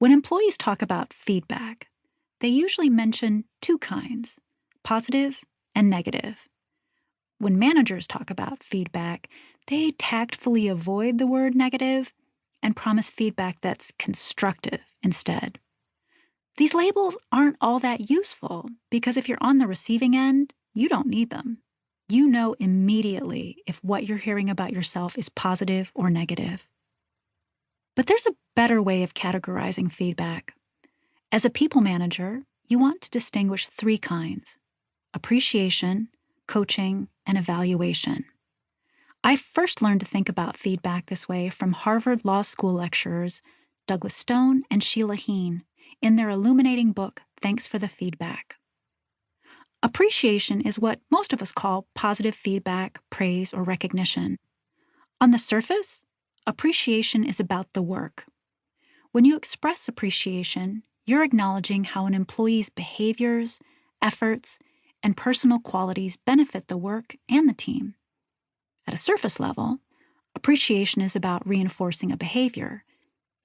When employees talk about feedback, they usually mention two kinds, positive and negative. When managers talk about feedback, they tactfully avoid the word negative and promise feedback that's constructive instead. These labels aren't all that useful because if you're on the receiving end, you don't need them. You know immediately if what you're hearing about yourself is positive or negative. But there's a better way of categorizing feedback. As a people manager, you want to distinguish three kinds: appreciation, coaching, and evaluation. I first learned to think about feedback this way from Harvard Law School lecturers Douglas Stone and Sheila Heen in their illuminating book, Thanks for the Feedback. Appreciation is what most of us call positive feedback, praise, or recognition. On the surface, appreciation is about the work. When you express appreciation, you're acknowledging how an employee's behaviors, efforts, and personal qualities benefit the work and the team. At a surface level, appreciation is about reinforcing a behavior.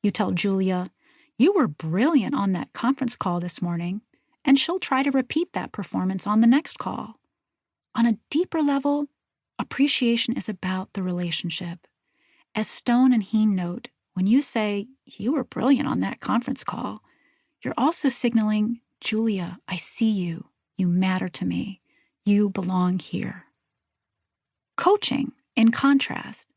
You tell Julia, "You were brilliant on that conference call this morning," and she'll try to repeat that performance on the next call. On a deeper level, appreciation is about the relationship. As Stone and Heen note, when you say, "You were brilliant on that conference call," you're also signaling, "Julia, I see you. You matter to me. You belong here." Coaching, in contrast,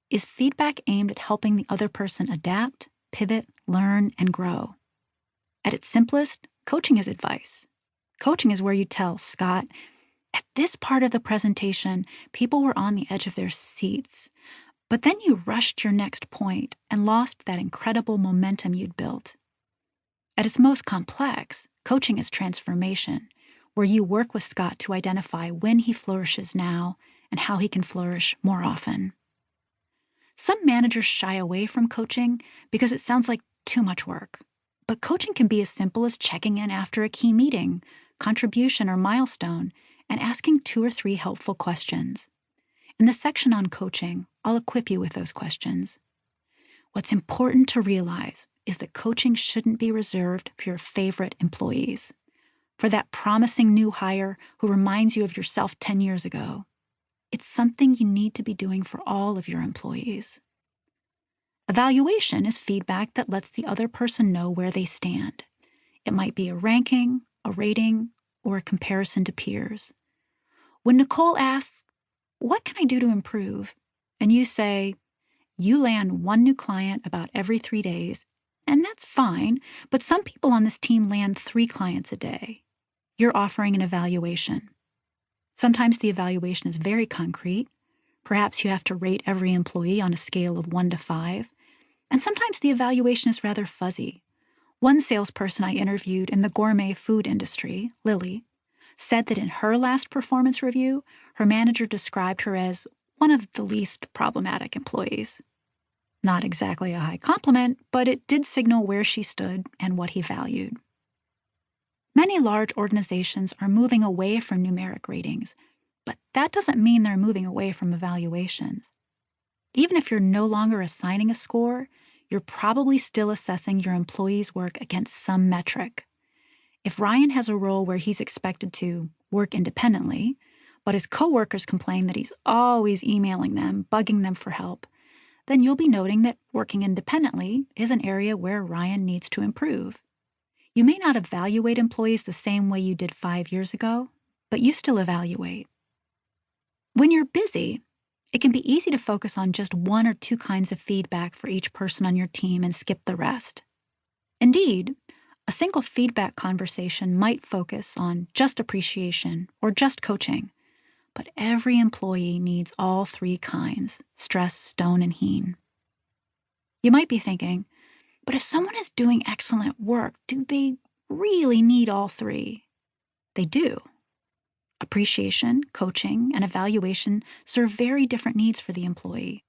is feedback aimed at helping the other person adapt, pivot, learn, and grow. At its simplest, coaching is advice. Coaching is where you tell Scott, "At this part of the presentation, people were on the edge of their seats, but then you rushed your next point and lost that incredible momentum you'd built." At its most complex, coaching is transformation, where you work with Scott to identify when he flourishes now and how he can flourish more often. Some managers shy away from coaching because it sounds like too much work. But coaching can be as simple as checking in after a key meeting, contribution, or milestone, and asking 2 or 3 helpful questions. In the section on coaching, I'll equip you with those questions. What's important to realize is that coaching shouldn't be reserved for your favorite employees, for that promising new hire who reminds you of yourself 10 years ago. It's something you need to be doing for all of your employees. Evaluation is feedback that lets the other person know where they stand. It might be a ranking, a rating, or a comparison to peers. When Nicole asks, "What can I do to improve?" and you say, "You land 1 new client about every 3 days," and that's fine, but some people on this team land 3 clients a day. You're offering an evaluation. Sometimes the evaluation is very concrete. Perhaps you have to rate every employee on a scale of 1 to 5. And sometimes the evaluation is rather fuzzy. One salesperson I interviewed in the gourmet food industry, Lily, said that in her last performance review, her manager described her as one of the least problematic employees. Not exactly a high compliment, but it did signal where she stood and what he valued. Many large organizations are moving away from numeric ratings, but that doesn't mean they're moving away from evaluations. Even if you're no longer assigning a score, you're probably still assessing your employee's work against some metric. If Ryan has a role where he's expected to work independently, but his coworkers complain that he's always emailing them, bugging them for help, then you'll be noting that working independently is an area where Ryan needs to improve. You may not evaluate employees the same way you did 5 years ago, but you still evaluate. When you're busy, it can be easy to focus on just 1 or 2 kinds of feedback for each person on your team and skip the rest. Indeed, a single feedback conversation might focus on just appreciation or just coaching, but every employee needs all 3 kinds, stress Stone and Heen. You might be thinking, but if someone is doing excellent work, do they really need all 3? They do. Appreciation, coaching, and evaluation serve very different needs for the employee.